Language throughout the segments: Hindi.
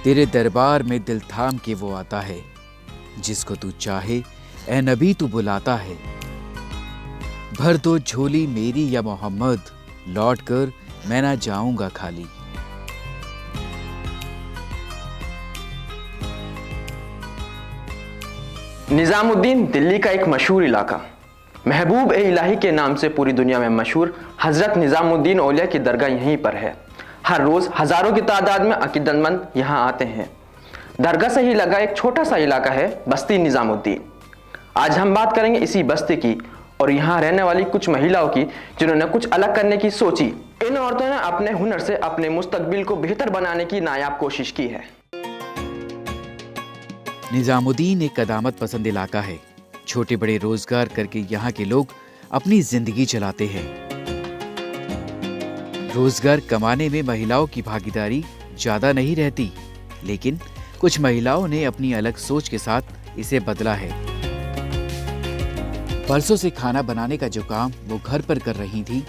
तेरे दरबार में दिल थाम के वो आता है, जिसको तू चाहे ए नबी तू बुलाता है। भर दो झोली मेरी या मोहम्मद, लौट कर मैं ना जाऊंगा खाली। निज़ामुद्दीन दिल्ली का एक मशहूर इलाका, महबूब ए इलाही के नाम से पूरी दुनिया में मशहूर हज़रत निज़ामुद्दीन औलिया की दरगाह यहीं पर है। हर रोज़ हज़ारों की तादाद में अकीदतमंद यहाँ आते हैं। दरगाह से ही लगा एक छोटा सा इलाका है बस्ती निज़ामुद्दीन। आज हम बात करेंगे इसी बस्ती की और यहाँ रहने वाली कुछ महिलाओं की, जिन्होंने कुछ अलग करने की सोची। इन औरतों ने अपने हुनर से अपने मुस्तकबिल को बेहतर बनाने की नायाब कोशिश की है। निज़ामुद्दीन एक कदामत पसंद इलाका है। छोटे बड़े रोजगार करके यहाँ के लोग अपनी जिंदगी चलाते हैं। रोजगार कमाने में महिलाओं की भागीदारी ज्यादा नहीं रहती, लेकिन कुछ महिलाओं ने अपनी अलग सोच के साथ इसे बदला है। बरसों से खाना बनाने का जो काम वो घर पर कर रही थी,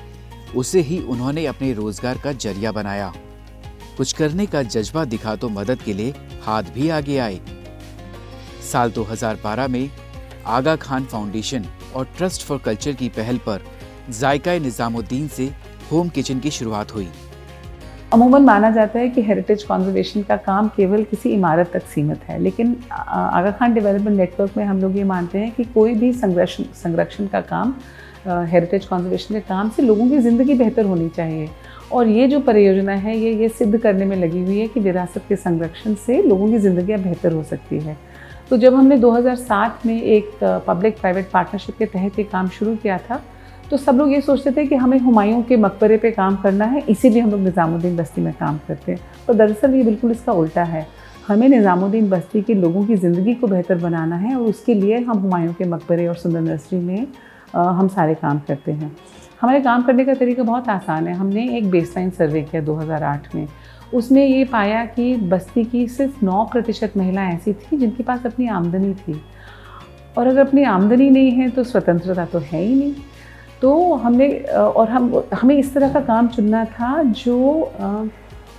उसे ही उन्होंने अपने रोजगार का जरिया बनाया। कुछ करने का जज्बा दिखा तो मदद के लिए हाथ भी आगे आए। साल 2012 में आगा खान फाउंडेशन और ट्रस्ट फॉर कल्चर की पहल पर जायका निज़ामुद्दीन से होम किचन की शुरुआत हुई। अमूमन माना जाता है कि हेरिटेज कंजर्वेशन का काम केवल किसी इमारत तक सीमित है, लेकिन आगा खान डेवलपमेंट नेटवर्क में हम लोग ये मानते हैं कि कोई भी संरक्षण का काम, हेरिटेज कंजर्वेशन के काम से लोगों की ज़िंदगी बेहतर होनी चाहिए। और ये जो परियोजना है ये सिद्ध करने में लगी हुई है कि विरासत के संरक्षण से लोगों की ज़िंदगियाँ बेहतर हो सकती है। तो जब हमने 2007 में एक पब्लिक प्राइवेट पार्टनरशिप के तहत ये काम शुरू किया था, तो सब लोग ये सोचते थे कि हमें हुमायूं के मकबरे पे काम करना है, इसीलिए हम लोग निज़ामुद्दीन बस्ती में काम करते हैं। तो दरअसल ये बिल्कुल इसका उल्टा है। हमें निज़ामुद्दीन बस्ती के लोगों की ज़िंदगी को बेहतर बनाना है और उसके लिए हम हुमायूं के मकबरे और सुंदर नर्सरी में हम सारे काम करते हैं। हमारे काम करने का तरीका बहुत आसान है। हमने एक बेसलाइन सर्वे किया 2008 में। उसने ये पाया कि बस्ती की सिर्फ 9% महिलाएं ऐसी थी जिनके पास अपनी आमदनी थी, और अगर अपनी आमदनी नहीं है तो स्वतंत्रता तो है ही नहीं। तो हमें इस तरह का काम चुनना था जो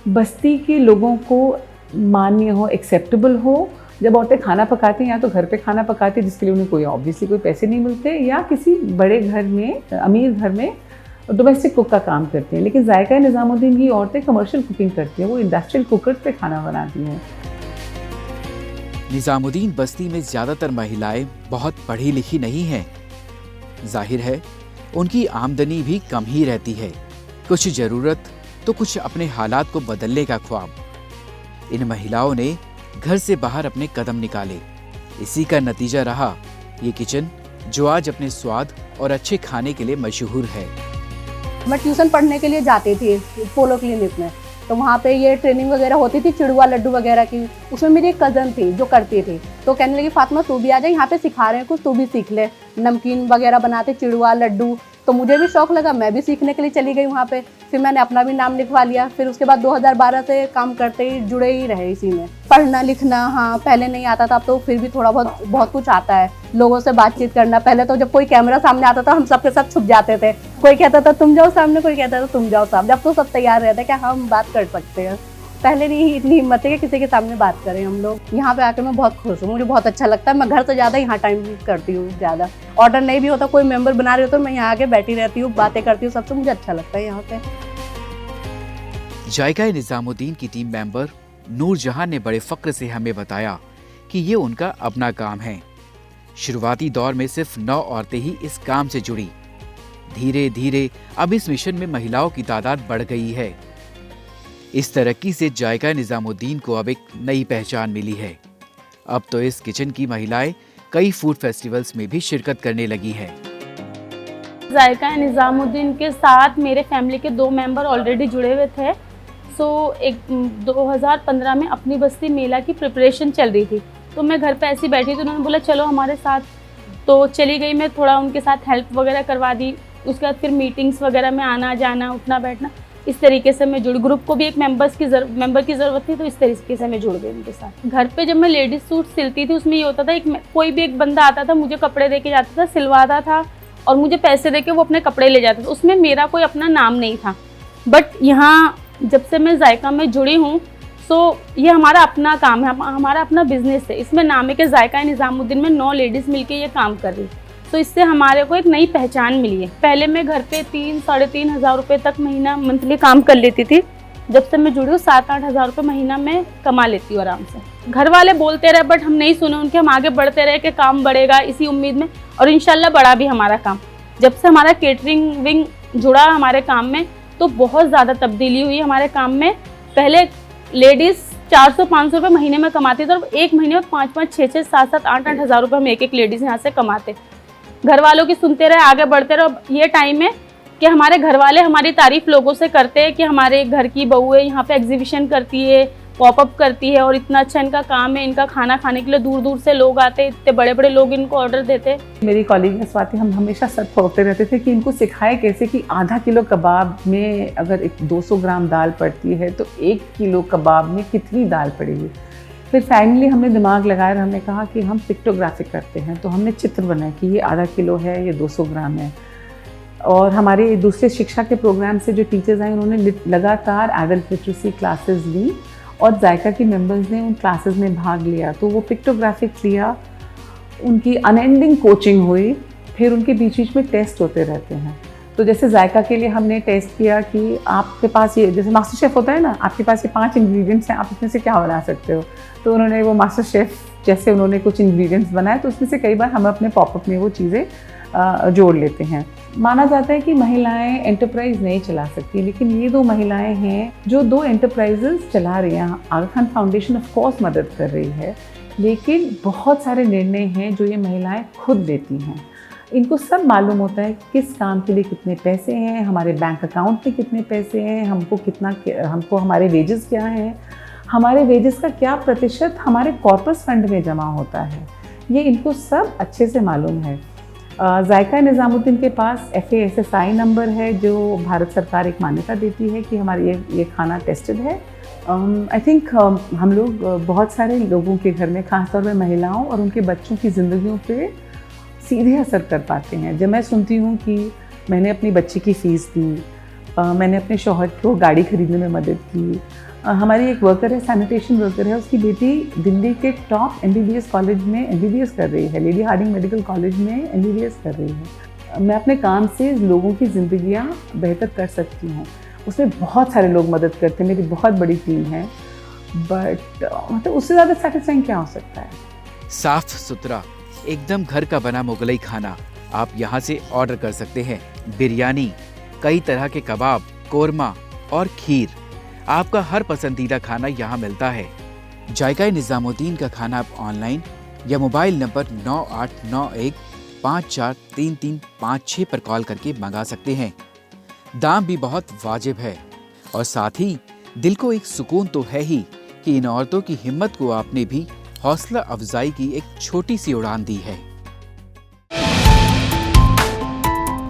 बस्ती के लोगों को मान्य हो, एक्सेप्टेबल हो। जब औरतें खाना पकाती हैं या तो घर पे खाना पकाती, जिसके लिए उन्हें ऑब्वियसली कोई पैसे नहीं मिलते, या किसी बड़े घर में, अमीर घर में डोमेस्टिक कुक का काम करती हैं। लेकिन जायका निज़ामुद्दीन की औरतें कमर्शियल कुकिंग करती हैं, वो इंडस्ट्रियल कुकर पे खाना बनाती हैं। निज़ामुद्दीन बस्ती में ज्यादातर महिलाएं बहुत पढ़ी लिखी नहीं हैं। जाहिर है उनकी आमदनी भी कम ही रहती है। कुछ जरूरत तो कुछ अपने हालात को बदलने का ख्वाब। इन महिलाओं ने घर से बाहर अपने कदम निकाले। इसी का नतीजा रहा ये किचन, जो आज अपने स्वाद और अच्छे खाने के लिए मशहूर है। मैं ट्यूशन पढ़ने के लिए जाती थी पोलो क्लिनिक में, तो वहाँ पे ये ट्रेनिंग वगैरह होती थी चिड़ुआ लड्डू वगैरह की। उसमें मेरी एक कज़न थी जो करती थी, तो कहने लगी फातिमा तू भी आ जा, यहाँ पे सिखा रहे हैं कुछ, तू भी सीख ले। नमकीन वगैरह बनाते, चिड़ुआ लड्डू। तो मुझे भी शौक़ लगा, मैं भी सीखने के लिए चली गई वहाँ पे। फिर मैंने अपना भी नाम लिखवा लिया। फिर उसके बाद 2012 से काम करते ही जुड़े ही रहे इसी में। पढ़ना लिखना हाँ पहले नहीं आता था, अब तो फिर भी थोड़ा बहुत कुछ आता है। लोगों से बातचीत करना, पहले तो जब कोई कैमरा सामने आता था हम सबके सब छुप जाते थे। कोई कहता था तुम जाओ सामने, कोई कहता था तुम जाओ सामने। अब तो सब तैयार रहते हैं कि हम बात कर सकते हैं। पहले नहीं इतनी हिम्मत है कि किसी के सामने बात करें हम लोग। यहाँ पे आकर मैं बहुत खुश हूँ, मुझे बहुत अच्छा लगता है। मैं घर से ज़्यादा यहाँ टाइम करती हूँ। ज़्यादा ऑर्डर नहीं भी होता, कोई मेंबर बना रहे हो तो मैं यहाँ आके बैठी रहती हूँ, बातें करती हूँ सबसे। मुझे अच्छा लगता है यहाँ पे। जायका निज़ामुद्दीन की टीम मेंबर नूरजहां ने बड़े फक्र से हमें बताया कि ये उनका अपना काम है। शुरुआती दौर में सिर्फ 9 औरतें ही इस काम से जुड़ी। धीरे धीरे अब इस मिशन में महिलाओं की तादाद बढ़ गई है। इस तरक्की से जायका निज़ामुद्दीन को अब एक नई पहचान मिली है। अब तो इस किचन की महिलाएं कई फूड फेस्टिवल्स में भी शिरकत करने लगी है। जायका निज़ामुद्दीन के साथ मेरे फैमिली के 2 मेंबर ऑलरेडी जुड़े हुए थे। एक 2015 में अपनी बस्ती मेला की प्रिपरेशन चल रही थी, तो मैं घर पे ऐसी बैठी तो उन्होंने बोला चलो हमारे साथ। तो चली गई, मैं थोड़ा उनके साथ हेल्प वगैरह करवा दी। उसके बाद फिर मीटिंग्स वगैरह में आना जाना, उठना बैठना, इस तरीके से मैं जुड़। ग्रुप को भी एक मेंबर की ज़रूरत थी, तो इस तरीके से मैं जुड़ गई उनके साथ। घर पे जब मैं लेडीज सूट सिलती थी, उसमें ये होता था कोई भी एक बंदा आता था, मुझे कपड़े दे के जाता था, सिलवाता था और मुझे पैसे दे के वो अपने कपड़े ले जाता था। उसमें मेरा कोई अपना नाम नहीं था। बट यहाँ जब से मैं जायका में जुड़ी हूँ, सो ये हमारा अपना काम है, हमारा अपना बिजनेस है। इसमें नाम है कि जायका निज़ामुद्दीन में 9 लेडीज़ मिलके ये काम कर रही। तो इससे हमारे को एक नई पहचान मिली है। पहले मैं घर पे 3-3.5 हज़ार रुपये तक महीना मंथली काम कर लेती थी। जब से मैं जुड़ी हूँ 7-8 हज़ार रुपये महीना में कमा लेती हूँ आराम से। घर वाले बोलते रहे बट हम नहीं सुने उनके, हम आगे बढ़ते रहे कि काम बढ़ेगा इसी उम्मीद में, और इंशाल्लाह बढ़ा भी हमारा काम। जब से हमारा केटरिंग विंग जुड़ा हमारे काम में तो बहुत ज़्यादा तब्दीली हुई हमारे काम में। पहले लेडीज़ 400-500 रुपये महीने में कमाती थी, और एक महीने में 5-5, 6-6, 7-7, 8-8 हज़ार रुपये हम एक लेडीज़ यहाँ से कमाते। घर वालों की सुनते रहे, आगे बढ़ते रहे। अब ये टाइम है कि हमारे घर वाले हमारी तारीफ़ लोगों से करते हैं कि हमारे घर की बहू है, यहाँ पे एग्जीबिशन करती है, पॉपअप करती है, और इतना अच्छा इनका काम है। इनका खाना खाने के लिए दूर दूर से लोग आते, इतने बड़े बड़े लोग इनको ऑर्डर देते। मेरी कॉलीग स्वाति, हम हमेशा सच बोलते रहते थे कि इनको सिखाए कैसे कि आधा किलो कबाब में अगर 200 ग्राम दाल पड़ती है तो 1 किलो कबाब में कितनी दाल पड़ेगी। फिर फाइनली हमने दिमाग लगाया और हमने कहा कि हम पिक्टोग्राफिक करते हैं, तो हमने चित्र बनाए कि ये आधा किलो है, ये 200 ग्राम है। और हमारे दूसरे शिक्षा के प्रोग्राम से जो टीचर्स आए उन्होंने लगातार एडल्ट लिटरेसी क्लासेस ली, और जायका के मेंबर्स ने उन क्लासेस में भाग लिया। तो वो पिक्टोग्राफिक लिया, उनकी अनएंडिंग कोचिंग हुई, फिर उनके बीच बीच में टेस्ट होते रहते हैं। तो जैसे जायका के लिए हमने टेस्ट किया कि आपके पास ये, जैसे मास्टर शेफ़ होता है ना, आपके पास ये 5 इंग्रेडिएंट्स हैं, आप इसमें से क्या बना सकते हो। तो उन्होंने वो मास्टर शेफ़ जैसे उन्होंने कुछ इंग्रेडिएंट्स बनाए, तो उसमें से कई बार हम अपने पॉपअप में वो चीज़ें जोड़ लेते हैं। माना जाता है कि महिलाएं एंटरप्राइज नहीं चला सकती, लेकिन ये 2 महिलाएं हैं जो 2 एंटरप्राइजेस चला रही हैं। आगा खान फाउंडेशन ऑफ कोर्स मदद कर रही है, लेकिन बहुत सारे निर्णय हैं जो ये महिलाएं खुद लेती हैं। इनको सब मालूम होता है किस काम के लिए कितने पैसे हैं, हमारे बैंक अकाउंट में कितने पैसे हैं, हमको हमारे वेजेस क्या हैं, हमारे वेजेस का क्या प्रतिशत हमारे कॉर्पस फंड में जमा होता है। ये इनको सब अच्छे से मालूम है। जायका निज़ामुद्दीन के पास FASSI नंबर है, जो भारत सरकार एक मान्यता देती है कि हमारे ये खाना टेस्टेड है। आई थिंक हम लोग बहुत सारे लोगों के घर में, खासतौर पर महिलाओं और उनके बच्चों की ज़िंदगियों पे सीधे असर कर पाते हैं। जब मैं सुनती हूँ कि मैंने अपनी बच्ची की फ़ीस दी, मैंने अपने शौहर को गाड़ी खरीदने में मदद की। हमारी एक वर्कर है, सैनिटेशन वर्कर है, उसकी बेटी दिल्ली के टॉप MBBS कॉलेज में MBBS कर रही है, लेडी हार्डिंग मेडिकल कॉलेज में MBBS कर रही है। मैं अपने काम से लोगों की ज़िंदगियाँ बेहतर कर सकती हूँ। उसमें बहुत सारे लोग मदद करते हैं, मेरी बहुत बड़ी टीम है, बट मतलब उससे ज़्यादा सेटिस्फाइंग क्या हो सकता है। साफ सुथरा एकदम घर का बना मुगलई खाना आप यहाँ से ऑर्डर कर सकते हैं। बिरयानी, कई तरह के कबाब, कोरमा और खीर, आपका हर पसंदीदा खाना यहाँ मिलता है। जायका निज़ामुद्दीन का खाना आप ऑनलाइन या मोबाइल नंबर 9891543356 पर कॉल करके मंगा सकते हैं। दाम भी बहुत वाजिब है, और साथ ही दिल को एक सुकून तो है ही कि इन औरतों की हिम्मत को आपने भी हौसला अफजाई की एक छोटी सी उड़ान दी है।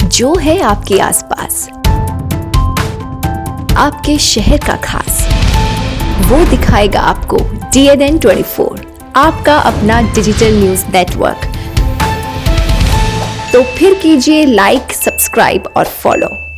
जो है आपके आसपास, आपके शहर का खास, वो दिखाएगा आपको DNN 24, आपका अपना डिजिटल न्यूज नेटवर्क। तो फिर कीजिए लाइक, सब्सक्राइब और फॉलो।